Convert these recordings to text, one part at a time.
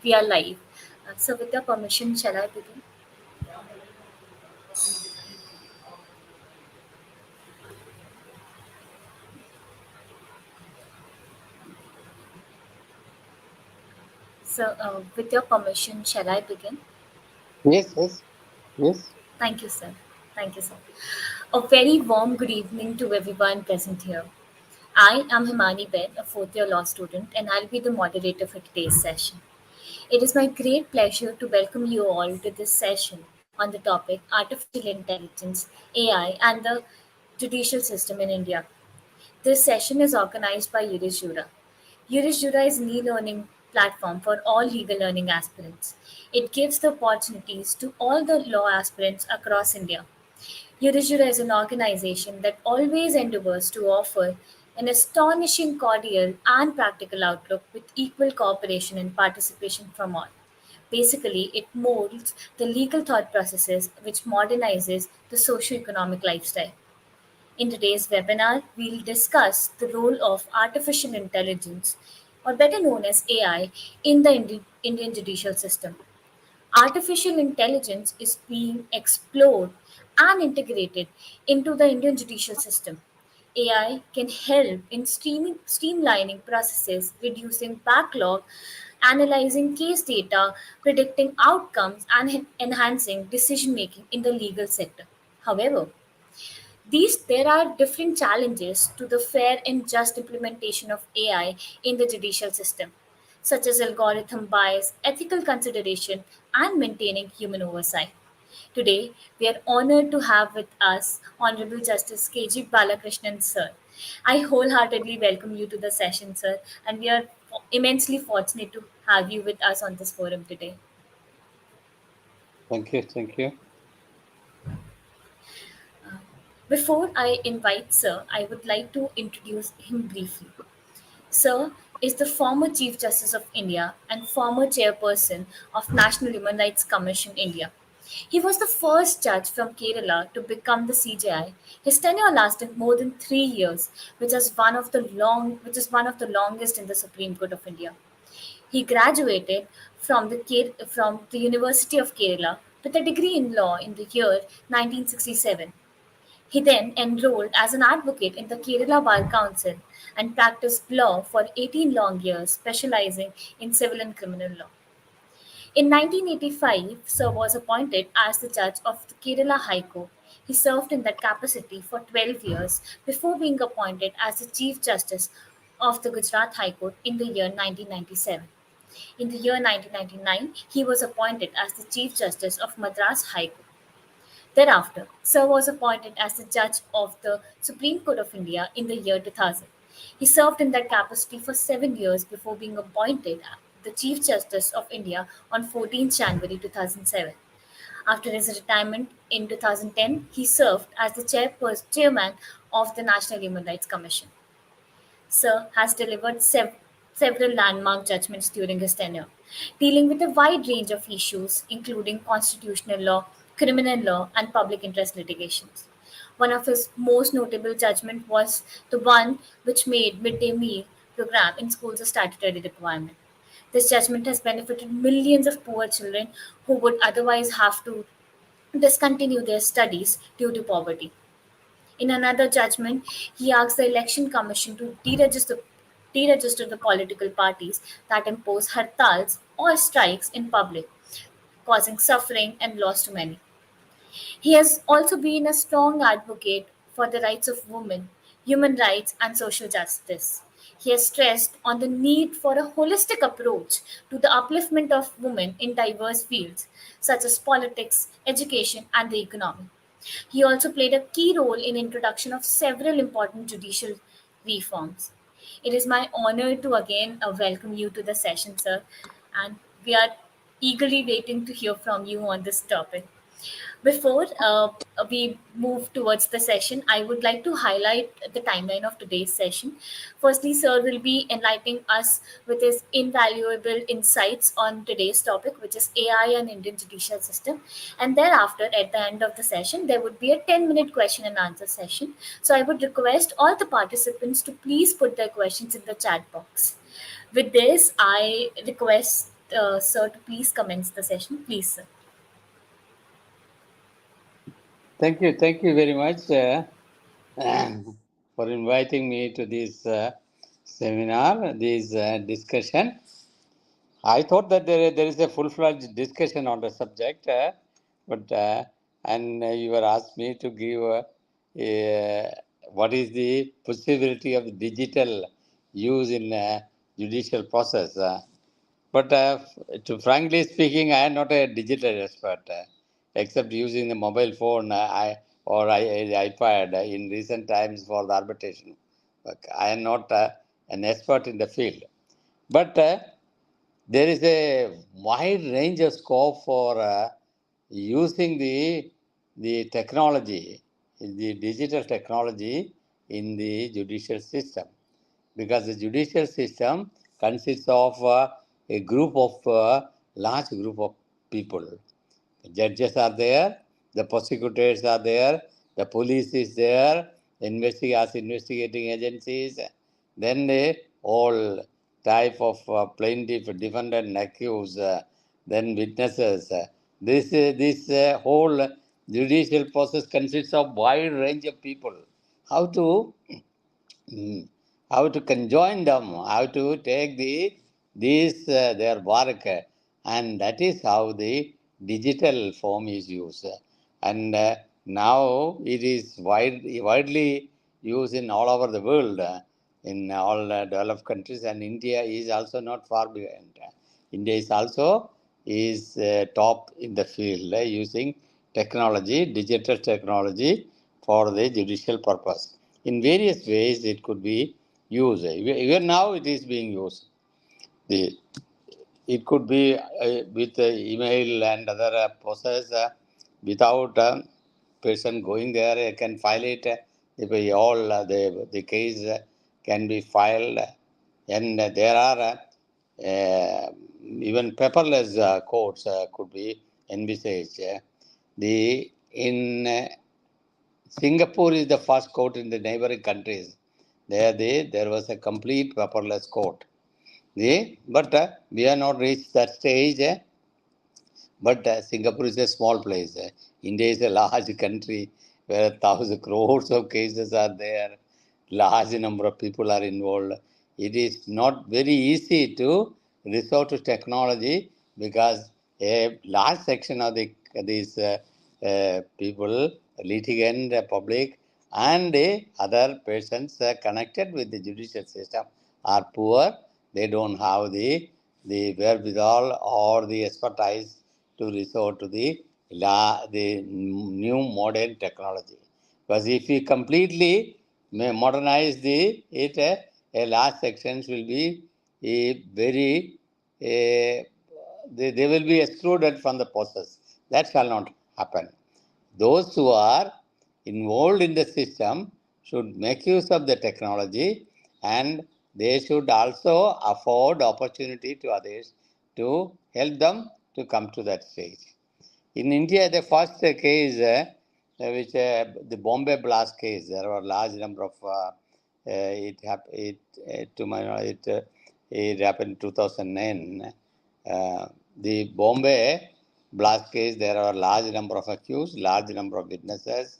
We are live. So, with your permission, shall I begin? With your permission, shall I begin? Yes, yes, yes. Thank you, sir. Thank you, sir. A very warm good evening to everyone present here. I am Himani Ben, a fourth year law student, and I'll be the moderator for today's session. It is my great pleasure to welcome you all to this session on the topic Artificial Intelligence, AI, and the Judicial System in India. This session is organized by IURIS Jura. IURIS Jura is an e-learning platform for all legal learning aspirants. It gives the opportunities to all the law aspirants across India. IURIS Jura is an organization that always endeavors to offer an astonishing cordial and practical outlook with equal cooperation and participation from all. Basically, it molds the legal thought processes which modernizes the socio-economic lifestyle. In today's webinar, we'll discuss the role of artificial intelligence, or better known as AI, in the Indian judicial system. Artificial intelligence is being explored and integrated into the Indian judicial system. AI can help in streamlining processes, reducing backlog, analyzing case data, predicting outcomes, and enhancing decision making in the legal sector. However, there are different challenges to the fair and just implementation of AI in the judicial system, such as algorithm bias, ethical consideration, and maintaining human oversight. Today, we are honored to have with us Honorable Justice KG Balakrishnan, sir. I wholeheartedly welcome you to the session, sir, and we are immensely fortunate to have you with us on this forum today. Thank you, thank you. Before I invite Sir, I would like to introduce him briefly. Sir is the former Chief Justice of India and former chairperson of National Human Rights Commission India. He was the first judge from Kerala to become the CJI. His tenure lasted more than 3 years, which is one of the longest in the Supreme Court of India. He graduated from the University of Kerala with a degree in law in the year 1967. He then enrolled as an advocate in the Kerala Bar Council and practiced law for 18 long years, specializing in civil and criminal law. In 1985, Sir was appointed as the judge of the Kerala High Court. He served in that capacity for 12 years before being appointed as the Chief Justice of the Gujarat High Court in the year 1997. In the year 1999, he was appointed as the Chief Justice of Madras High Court. Thereafter, Sir was appointed as the judge of the Supreme Court of India in the year 2000. He served in that capacity for 7 years before being appointed the Chief Justice of India on 14th January 2007. After his retirement in 2010, he served as the chairman of the National Human Rights Commission. Sir has delivered several landmark judgments during his tenure, dealing with a wide range of issues, including constitutional law, criminal law, and public interest litigations. One of his most notable judgments was the one which made midday meal program in schools a statutory requirement. This judgment has benefited millions of poor children who would otherwise have to discontinue their studies due to poverty. In another judgment, he asked the Election Commission to deregister the political parties that impose hartals or strikes in public, causing suffering and loss to many. He has also been a strong advocate for the rights of women, human rights, and social justice. He has stressed on the need for a holistic approach to the upliftment of women in diverse fields such as politics, education, and the economy. He also played a key role in introduction of several important judicial reforms. It is my honor to again welcome you to the session, sir, and we are eagerly waiting to hear from you on this topic. Before we move towards the session, I would like to highlight the timeline of today's session. Firstly, Sir will be enlightening us with his invaluable insights on today's topic, which is AI and Indian judicial system. And thereafter, at the end of the session, there would be a 10-minute question and answer session. So I would request all the participants to please put their questions in the chat box. With this, I request Sir to please commence the session. Please, sir. Thank you very much for inviting me to this seminar, this discussion. I thought that there is a full-fledged discussion on the subject, but and you were asked me to give what is the possibility of digital use in judicial process. But to frankly speaking, I am not a digital expert, except using the mobile phone iPad in recent times for the arbitration. But I am not an expert in the field. But there is a wide range of scope for using the technology, the digital technology in the judicial system, because the judicial system consists of a group of large group of people. The judges are there, the prosecutors are there, the police is there, investigating agencies, then all type of plaintiff, defendant, and accused, then witnesses. This whole judicial process consists of wide range of people. How to Mm. How to conjoin them, how to take these their work, and that is how the digital form is used. And now it is widely used in all over the world, in all developed countries, and India is also not far behind. India is also is top in the field using technology, digital technology for the judicial purpose. In various ways, it could be used. Even now, it is being used. The, it could be with email and other process without person going there. Can file it. If all the case can be filed, and there are even paperless courts could be envisaged. The in Singapore is the first court in the neighboring countries. There was a complete paperless court. But we have not reached that stage. But Singapore is a small place. India is a large country where 1,000 crores of cases are there. Large number of people are involved. It is not very easy to resort to technology because a large section of these people, litigant, public, and other persons connected with the judicial system are poor. They don't have the wherewithal or the expertise to resort to the new modern technology. Because if we completely modernize a large sections will be very they will be excluded from the process. That shall not happen. Those who are involved in the system should make use of the technology, and they should also afford opportunity to others to help them to come to that stage. In India, the first case, the Bombay blast case, there were a large number of to my knowledge, it happened in 2009. The Bombay blast case, there are a large number of accused, large number of witnesses,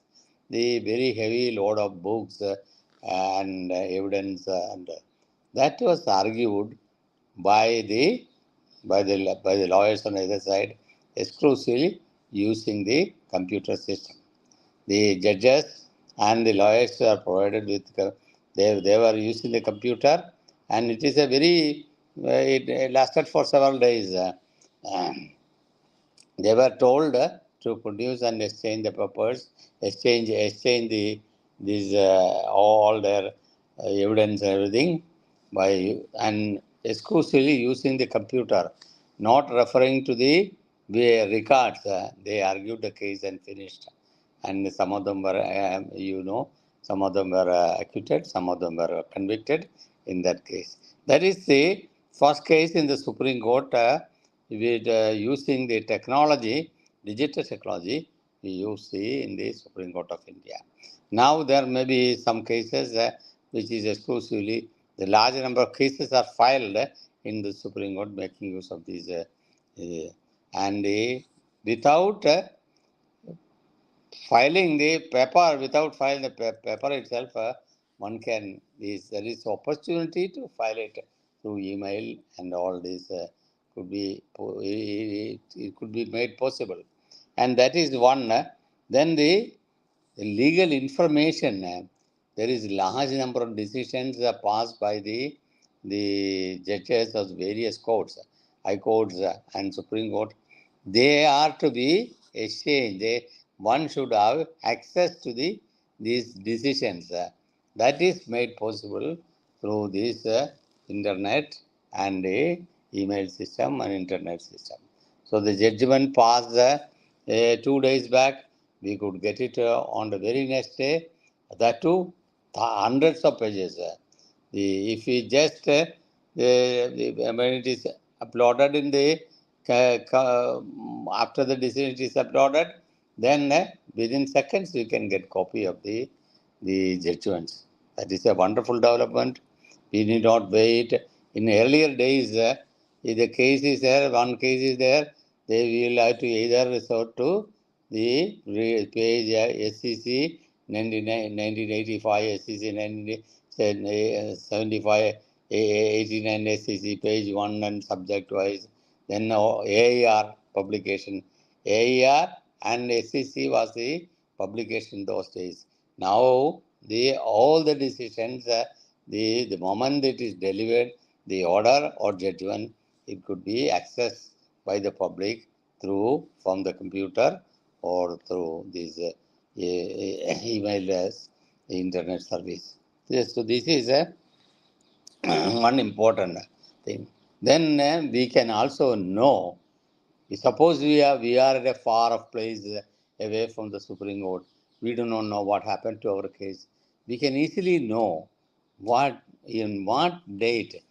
the very heavy load of books and evidence, and that was argued by the lawyers on either side, exclusively using the computer system. The judges and the lawyers are provided with they were using the computer, and it is a very it lasted for several days. Um, they were told to produce and exchange the papers, exchange these all their evidence and everything by and exclusively using the computer, not referring to the records. They argued the case and finished. And some of them were, some of them were acquitted, some of them were convicted in that case. That is the first case in the Supreme Court with using the technology, digital technology, we use in the Supreme Court of India. Now there may be some cases which is exclusively The large number of cases are filed in the Supreme Court, making use of these, and without filing the paper, without filing the paper itself, one can there is opportunity to file it through email, and all this could be it could be made possible, and that is one. Then the legal information, there is large number of decisions passed by the judges of various courts, high courts and Supreme Court. They are to be exchanged. One should have access to these decisions. That is made possible through this internet and email system and internet system. So the judgment passed 2 days back. We could get it on the very next day. That too, hundreds of pages. If we just when it is uploaded in the after the decision is uploaded, then within seconds you can get copy of the judgments. That is a wonderful development. We need not wait. In earlier days, if the case is there, one case is there, they will have to either resort to the page SCC 1985, SCC 1975, 89 SCC, page 1 and subject wise. Then AIR publication. AIR and SCC was the publication those days. Now, all the decisions, the moment it is delivered, the order or judgment, it could be accessed by the public through from the computer or through these email internet service. Yes, so this is one important thing. Then we can also know. Suppose we are at a far off place away from the Supreme Court. We do not know what happened to our case. We can easily know what date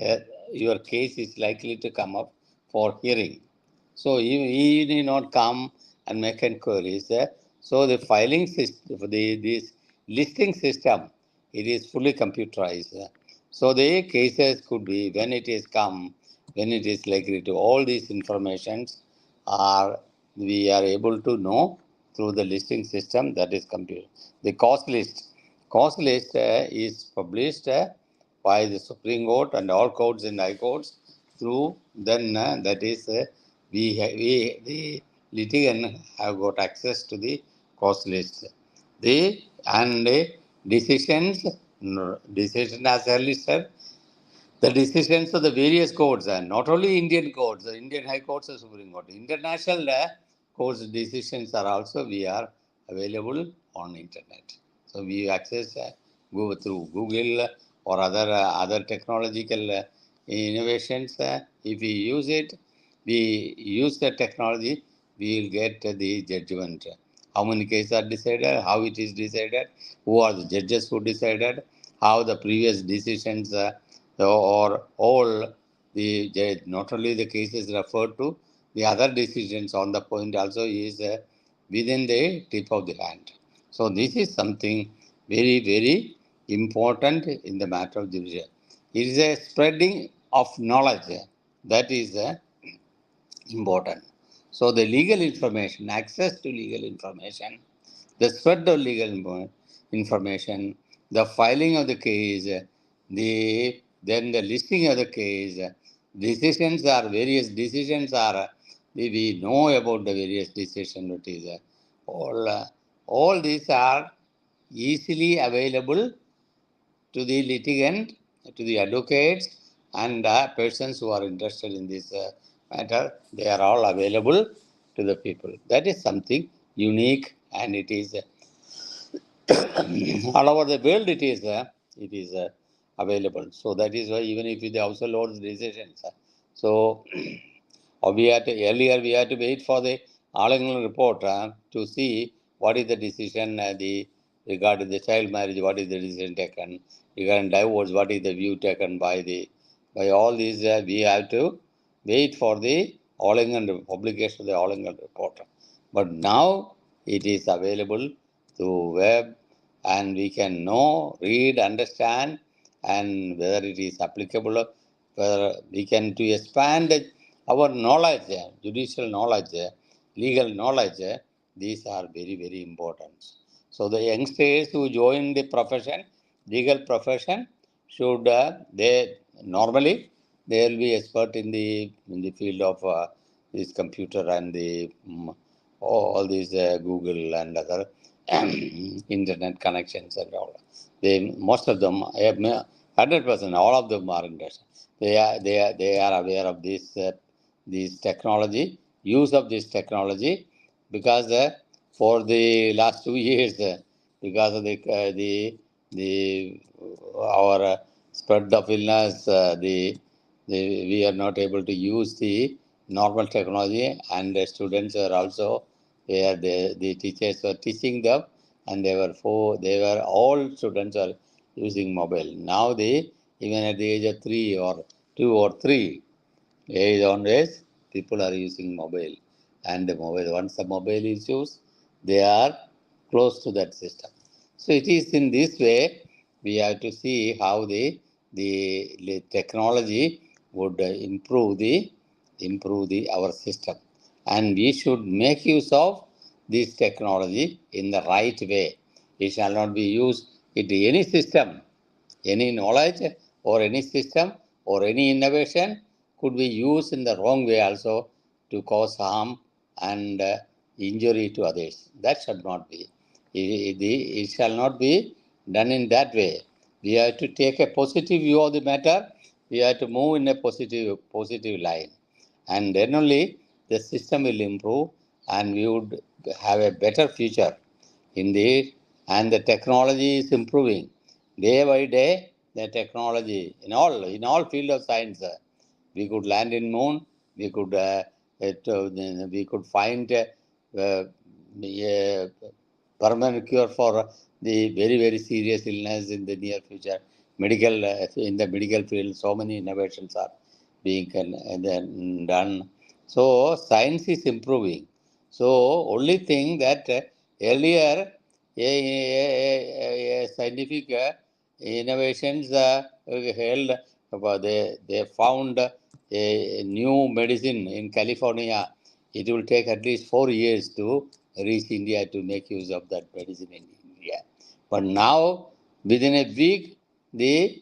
uh, your case is likely to come up for hearing. So you need not come and make inquiries. So the filing system, this listing system, it is fully computerized. So the cases could be when it is come, when it is likely to. All these informations are we are able to know through the listing system that is computer. The cause list. Cause list is published by the Supreme Court and all courts and high courts through then that is we the litigant have got access to the cause list. The and decisions decision as earlier said, the decisions of the various courts, and not only Indian courts, the Indian High Courts and Supreme Court, international courts decisions are also we are available on internet. So we access go through Google or other technological innovations. If we use it, we use the technology, we will get the judgment. How many cases are decided, how it is decided, who are the judges who decided, how the previous decisions or all not only the cases referred to, the other decisions on the point also is within the tip of the hand. So this is something very, very important in the matter of judicial. It is a spreading of knowledge that is important. So the legal information, access to legal information, the spread of legal information, the filing of the case, then the listing of the case, decisions are various decisions are we know about the various decisions. It is all these are easily available to the litigant, to the advocates, and persons who are interested in this matter. They are all available to the people. That is something unique, and it is all over the world. It is available. So that is why even if the House of Lords decisions, so or earlier we had to wait for the all-England report to see what is the decision regarding the child marriage, what is the decision taken regarding divorce, what is the view taken by all these. We have to wait for the all-England publication of the all-England report. But now it is available through web, and we can know, read, understand, and whether it is applicable, whether we can to expand our knowledge, judicial knowledge, legal knowledge, these are very, very important. So the youngsters who join the profession, legal profession, should they normally they will be expert in the field of this computer and the all these Google and other internet connections and all. They most of them, 100%, all of them are interested. They are aware of this technology, use of this technology, because for the last 2 years, because of the our spread of illness, we are not able to use the normal technology, and the students are also where the teachers were teaching them, and they were all students are using mobile. Now they, even at the age of 3 or 2 or 3 age onwards, people are using mobile, and the mobile, once the mobile is used, they are close to that system. So it is in this way we have to see how the technology would improve the our system, and we should make use of this technology in the right way. It shall not be used into any system, any knowledge or any system or any innovation could be used in the wrong way also to cause harm and injury to others. That should not be. It shall not be done in that way. We have to take a positive view of the matter. We have to move in a positive line, and then only the system will improve, and we would have a better future in the and the technology is improving day by day. The technology in all field of science, we could land in moon, we could we could find a permanent cure for the very, very serious illness in the near future. In the medical field, so many innovations are being then done. So science is improving. So only thing that earlier scientific innovations held, they found a new medicine in California. It will take at least 4 years to reach India to make use of that medicine in India. But now, within a week, the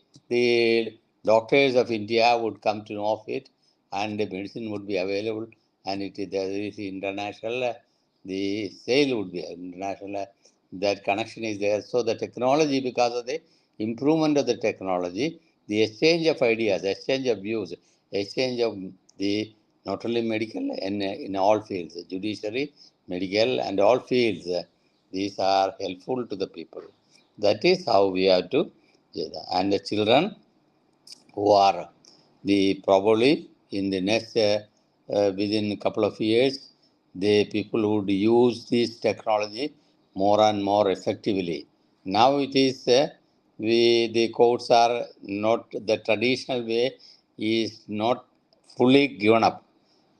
doctors of India would come to know of it, and the medicine would be available, and there is international, the sale would be international, that connection is there. So the technology, because of the improvement of the technology, the exchange of ideas, exchange of views, exchange of the not only medical and in all fields, judiciary, medical, and all fields, these are helpful to the people. That is how we have to, and the children who are the probably in the next within a couple of years, the people would use this technology more and more effectively. Now it is we the courts are not the traditional way is not fully given up.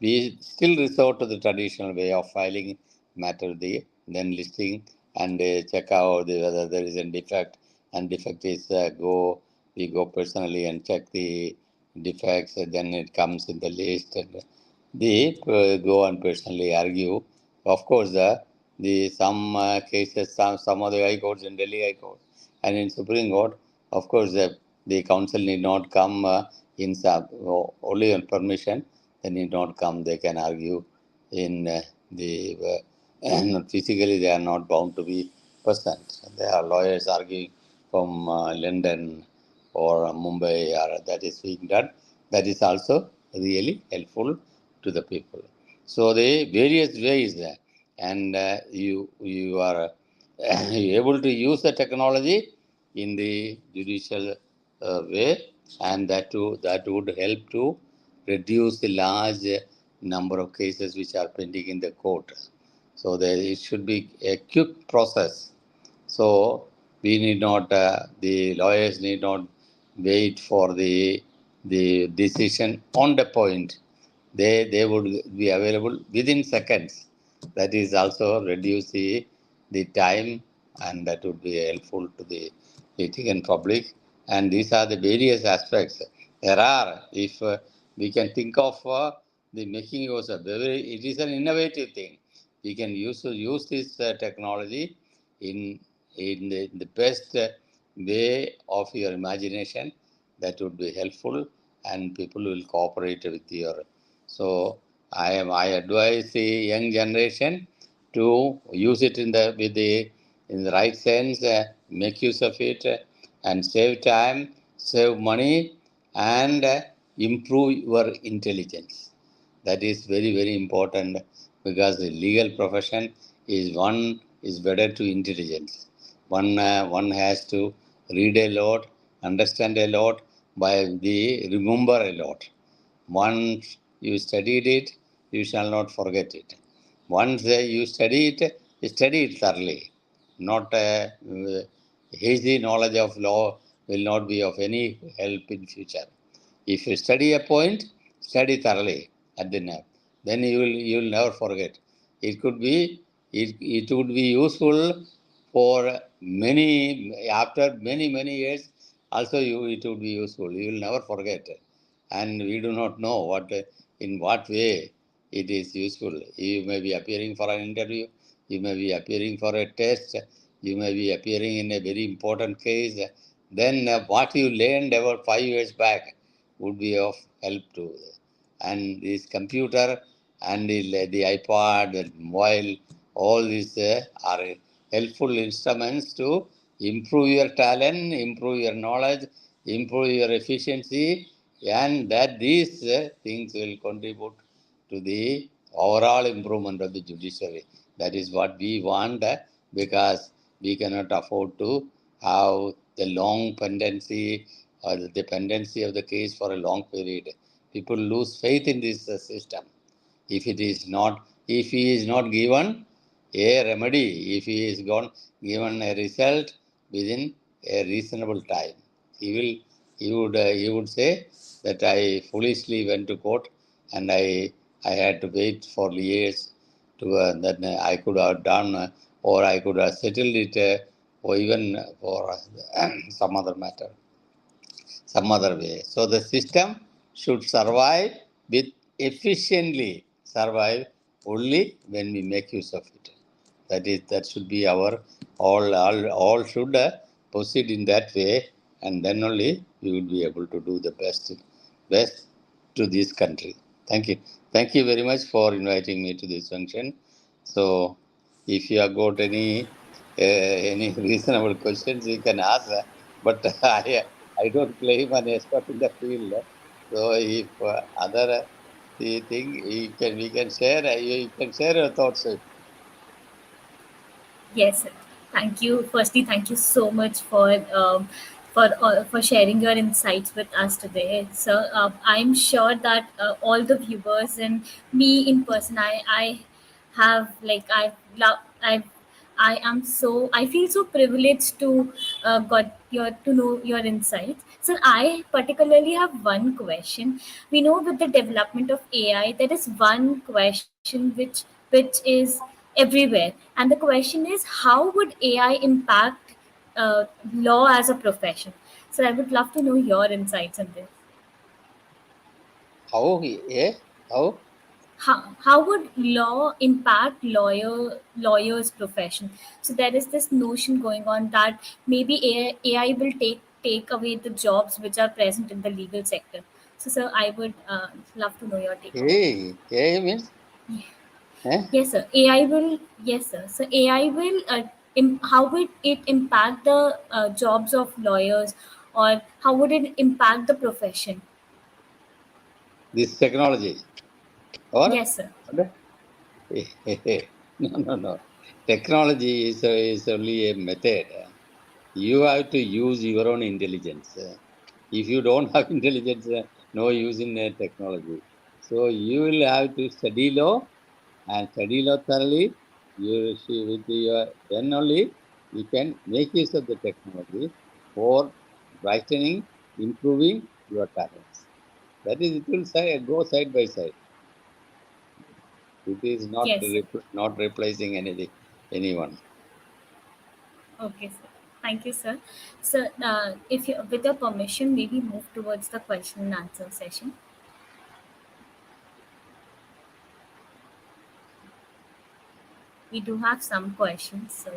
We still resort to the traditional way of filing matter, then listing and check out whether there is a defect, and defect is we go personally and check the defects, then it comes in the list, and they go and personally argue. Of course, the some cases, some of the high courts in Delhi High Court and in Supreme Court, of course, the counsel need not come in some, only on permission. They need not come. They can argue in the physically. They are not bound to be present. There are lawyers arguing from London or Mumbai, or that is being done. That is also really helpful to the people. So the various ways, and you are able to use the technology in the judicial way, and that would help to reduce the large number of cases which are pending in the court. So it should be a quick process. So we need not, the lawyers need not wait for the decision on the point. They would be available within seconds. That is also reduce the time, and that would be helpful to the litigant public, And these are the various aspects. There are, if we can think of the making use of it is an innovative thing. We can use this technology in in the best way of your imagination. That would be helpful, and people will cooperate with your. So I advise the young generation to use it in the right sense, make use of it, and save time, save money, and improve your intelligence. That is very very important, because the legal profession is better to intelligence. One has to read a lot, understand a lot, by the remember a lot. Once you studied it, you shall not forget it. Once you study it thoroughly. Not hazy knowledge of law will not be of any help in future. If you study a point, study thoroughly at the end. Then you will never forget. It could be it would be useful for many after many years. Also, it would be useful. You will never forget, and we do not know in what way it is useful. You may be appearing for an interview, you may be appearing for a test, you may be appearing in a very important case. Then what you learned about 5 years back would be of help to. And this computer and the iPad, the mobile, all these are helpful instruments to improve your talent, improve your knowledge, improve your efficiency, and that these things will contribute to the overall improvement of the judiciary. That is what we want, because we cannot afford to have the long pendency or the dependency of the case for a long period. People lose faith in this system. If it is not, if he is not given a remedy, if he is given a result within a reasonable time, he will, he would say that I foolishly went to court, and I had to wait for years to that I could have done, or I could have settled it, or even for some other matter, some other way. So the system should survive with efficiently survive only when we make use of it. That should be our all should proceed in that way, and then only we will be able to do the best to this country. Thank you. Thank you very much for inviting me to this function. So, if you have got any reasonable questions, you can ask. But I don't claim an expert in the field. So, if other the thing you can share your thoughts. Yes, sir. Thank you. Firstly, thank you so much for sharing your insights with us today. So I'm sure that all the viewers and me in person, I have like I love I am so I feel so privileged to got your to know your insights. So I particularly have one question. We know with the development of AI, there is one question which is everywhere, and the question is, how would AI impact law as a profession? So I would love to know your insights on this. How? Yeah? How? How would law impact lawyers profession? So there is this notion going on that maybe AI will take away the jobs which are present in the legal sector. So sir, I would love to know your take on it. AI means? Eh? Yes, sir. AI will. Yes, sir. So AI will. How would it impact the jobs of lawyers, or how would it impact the profession? This technology? Or? Yes, sir. No. Technology is only a method. You have to use your own intelligence. If you don't have intelligence, no use in technology. So you will have to study law, and study law thoroughly. You see with your, then only you can make use of the technology for brightening, improving your talents. That is, it will go side by side. It is not Yes, sir. not replacing anything, anyone. Okay, sir. Thank you, sir. So, if you, with your permission, maybe move towards the question and answer session. We do have some questions, so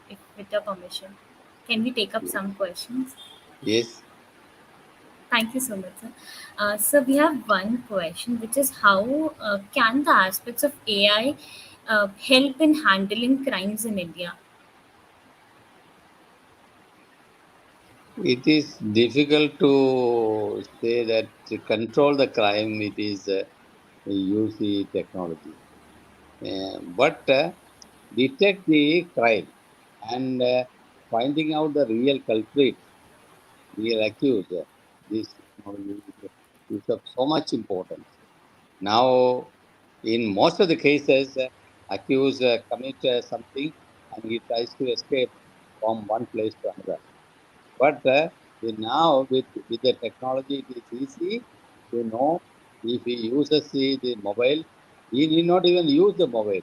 if with your permission, can we take up some questions? Yes, Thank you so much, sir. So we have one question, which is how can the aspects of AI help in handling crimes in India? it is difficult to say that to control the crime, it is use the technology. But detect the crime and finding out the real culprit, real accused, this technology is of so much importance. Now, in most of the cases, accused commit something and he tries to escape from one place to another. But now with the technology, it is easy to know if he uses the mobile. He need not even use the mobile.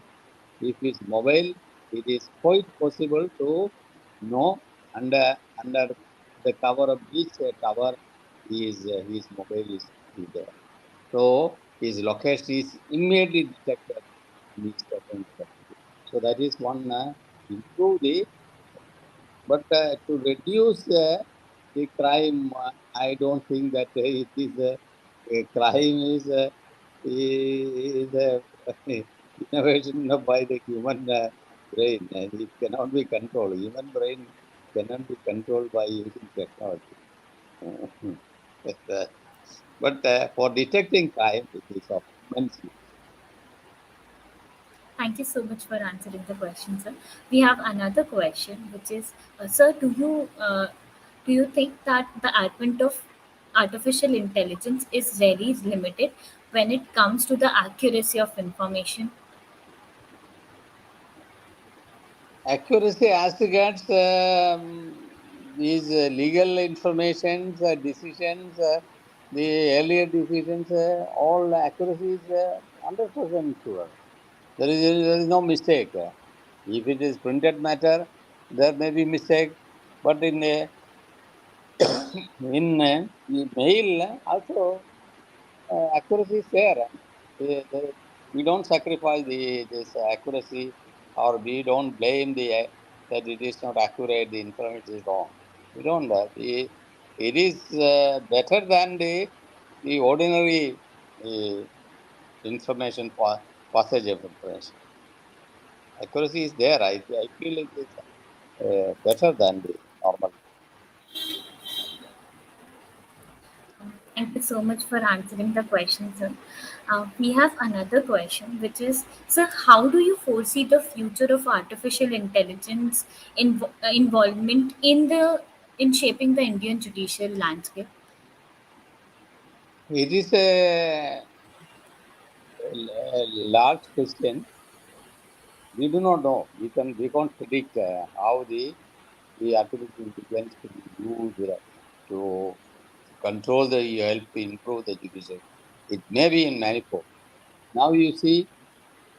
If it's mobile, it is quite possible to know under the cover of which tower his mobile is there. So his location is immediately detected in his presence. So that is one improve the, but to reduce the crime, I don't think that it is a crime is a innovation by the human brain. And it cannot be controlled. Human brain cannot be controlled by using technology. But, for detecting crime, it is of immense use. Thank you so much for answering the question, sir. We have another question, which is, sir, do you think that the advent of artificial intelligence is very limited when it comes to the accuracy of information? Accuracy as regards these legal information, decisions, the earlier decisions, all accuracy is 100% sure. There is no mistake. If it is printed matter, there may be mistake, but in mail also accuracy is there. We don't sacrifice this accuracy, or we don't blame that it is not accurate. The information is wrong. We don't. It is better than the ordinary uh, information passage of information. Accuracy is there. I feel it is better than the normal. Thank you so much for answering the question, sir. We have another question, which is, sir, how do you foresee the future of artificial intelligence involvement in shaping the Indian judicial landscape? It is a large question. We do not know. We can't predict how the artificial intelligence to be used to control the help improve the judiciary. It may be in manifold. Now you see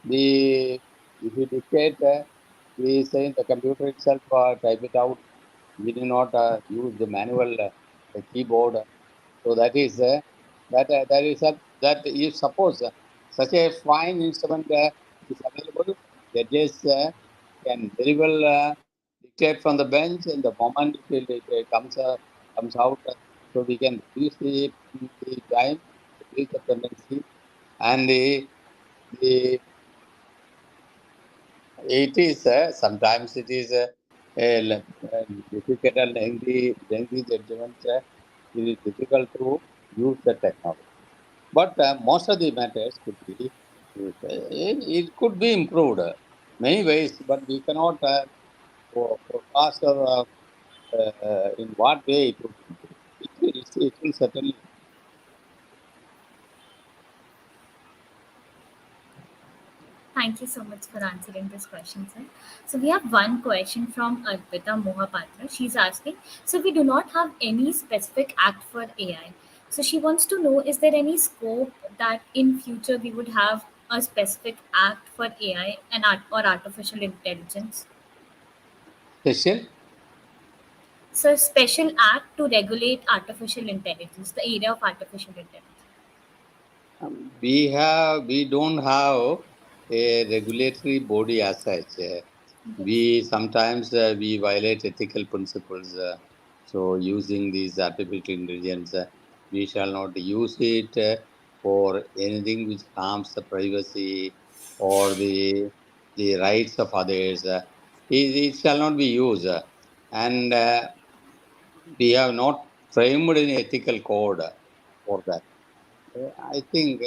the if you dictate, we say the computer itself type it out. We do not use the manual keyboard. So that is that if suppose such a fine instrument is available, judges can very well dictate from the bench, and the moment it comes out, so we can reduce the time, reduce the pendency, and the it is sometimes it is difficult and lengthy judgment. It is difficult to use the technology. But most of the matters could be, it could be improved many ways, but we cannot forecast or in what way it would improve. It will certainly. Thank you so much for answering this question, sir. So we have one question from Arpita Mohapatra. She's asking, so we do not have any specific act for AI. So she wants to know, is there any scope that in future we would have a specific act for AI and or artificial intelligence? Special? So, special act to regulate artificial intelligence, the area of artificial intelligence. We don't have a regulatory body as such. We Yes. sometimes we violate ethical principles. So using these artificial intelligence, we shall not use it for anything which harms the privacy or the rights of others. It shall not be used, and we have not framed any ethical code for that. I think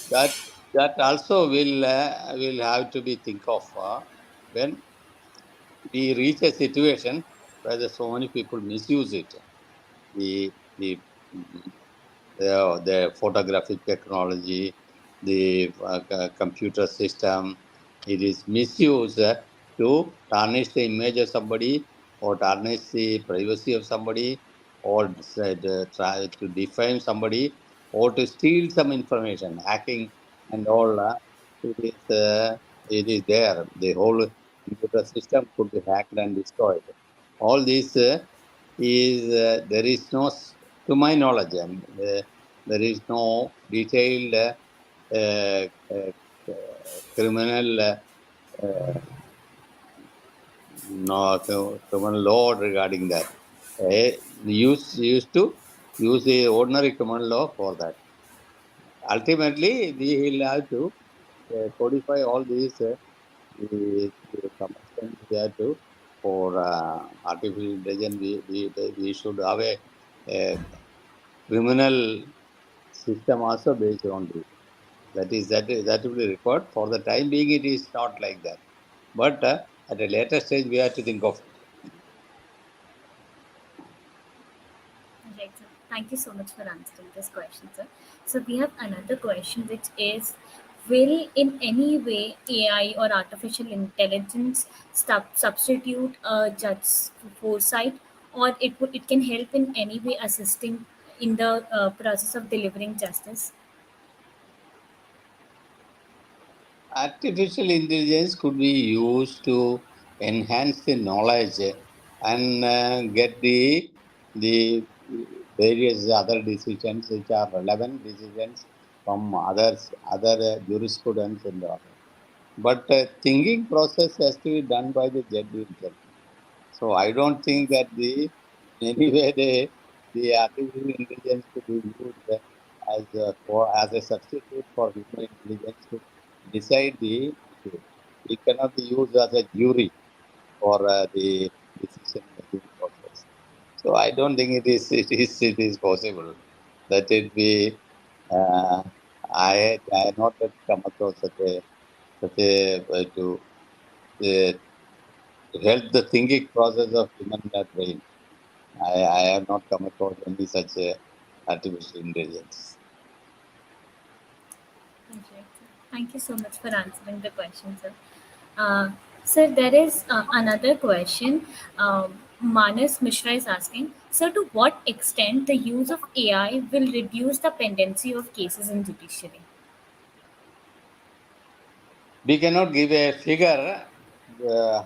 that that also will have to be think of when we reach a situation where there's so many people misuse it. The the photographic technology, the computer system, it is misused to tarnish the image of somebody or tarnish the privacy of somebody or try to defame somebody or to steal some information, hacking and all. It is there. The whole computer system could be hacked and destroyed. All this is there is no, to my knowledge, there is no detailed criminal no criminal law regarding that. Used to use the ordinary criminal law for that. Ultimately, we will have to codify all these to some extent we have to for artificial intelligence. We should have a criminal system also based on this. That will be required. For the time being, it is not like that. But at a later stage, we have to think of it. Right, sir. Thank you so much for answering this question, sir. So we have another question, which is, will in any way AI or artificial intelligence substitute a judge's foresight, or it can help in any way assisting in the process of delivering justice? Artificial intelligence could be used to enhance the knowledge and get the various other decisions which are relevant decisions from other jurisprudence and all. But thinking process has to be done by the judge himself. So I don't think Yes. that in any way the artificial intelligence could be used as a substitute for human intelligence to decide the issue. It cannot be used as a jury for the decision making process. So I don't think it is possible that it be. Uh, I have not yet come across such a uh, to help the thinking process of human brain. I have not come across any such artificial intelligence. Okay. Thank you so much for answering the question, sir. Uh, Sir, there is another question. Manas Mishra is asking, sir, to what extent the use of AI will reduce the pendency of cases in judiciary? We cannot give a figure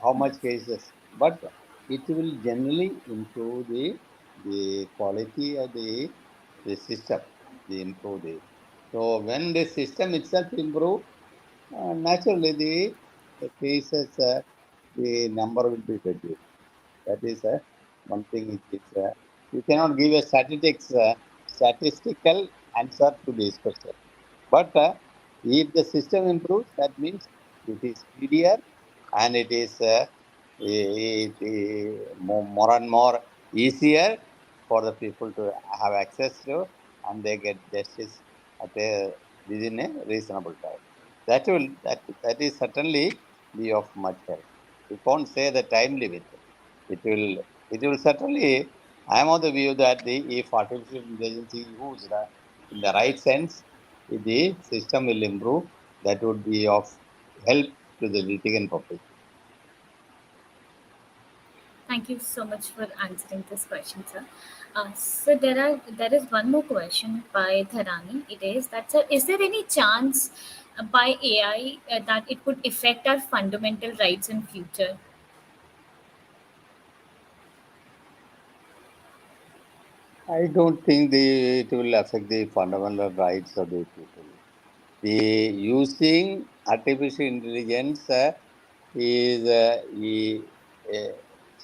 how much cases, but it will generally improve the quality of the system. The improve the So when the system itself improve, naturally the cases the number will be reduced. That is one thing which is you cannot give a statistical answer to this question. But if the system improves, that means it is speedier and it is more and more easier for the people to have access to, and they get justice at within a reasonable time. That is certainly be of much help. We can't say the time limit. It will certainly. I am of the view that if artificial intelligence is used in the right sense, the system will improve. That would be of help to the litigant public. Thank you so much for answering this question, sir. So there is one more question by Dharani. It is that, sir, is there any chance by AI that it could affect our fundamental rights in future? I don't think it will affect the fundamental rights of the people. The using artificial intelligence uh,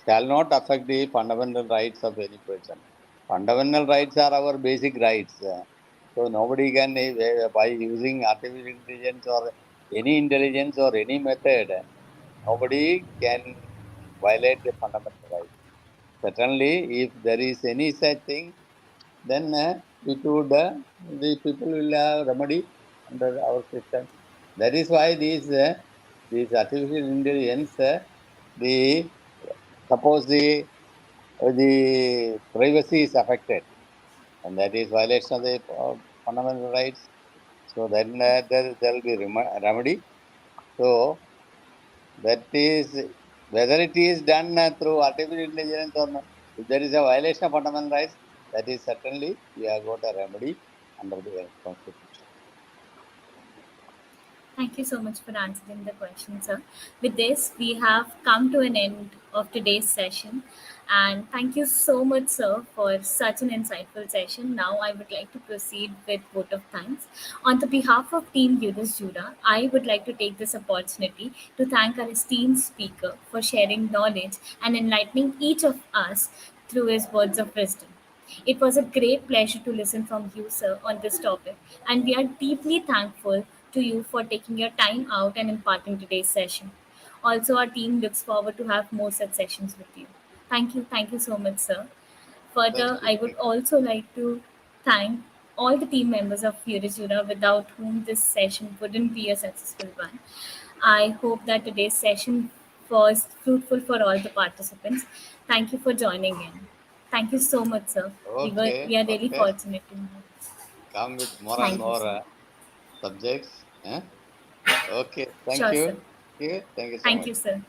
shall not affect the fundamental rights of any person. Fundamental rights are our basic rights. So nobody can, by using artificial intelligence or any intelligence or any method, nobody can violate the fundamental rights. Certainly, if there is any such thing, then it would the people will have remedy under our system. That is why these artificial intelligence, the suppose the privacy is affected, and that is violation of the fundamental rights. So then there will be remedy. So that is whether it is done through artificial intelligence or not. If there is a violation of fundamental rights, that is certainly we have got a remedy under the constitution. Thank you so much for answering the question, sir. With this, we have come to an end of today's session. And thank you so much, sir, for such an insightful session. Now, I would like to proceed with vote of thanks. On the behalf of Team URIS Jura, I would like to take this opportunity to thank our esteemed speaker for sharing knowledge and enlightening each of us through his words of wisdom. It was a great pleasure to listen from you, sir, on this topic, and we are deeply thankful to you for taking your time out and imparting today's session. Also, our team looks forward to have more such sessions with you. Thank you so much, sir. Thank Further, you. I would Thank also like to thank all the team members of Jura, without whom this session wouldn't be a successful one. I hope that today's session was fruitful for all the participants. Thank you for joining in. Thank you so much, sir. you. We Okay, are really okay. fortunate to have. Come with more and Thank you, more sir. subjects. Okay, thank Sure, sir. you. Thank you so Thank much. you, sir.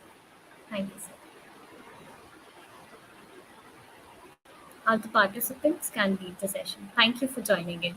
Thank you, sir. All the participants can leave the session. Thank you for joining in.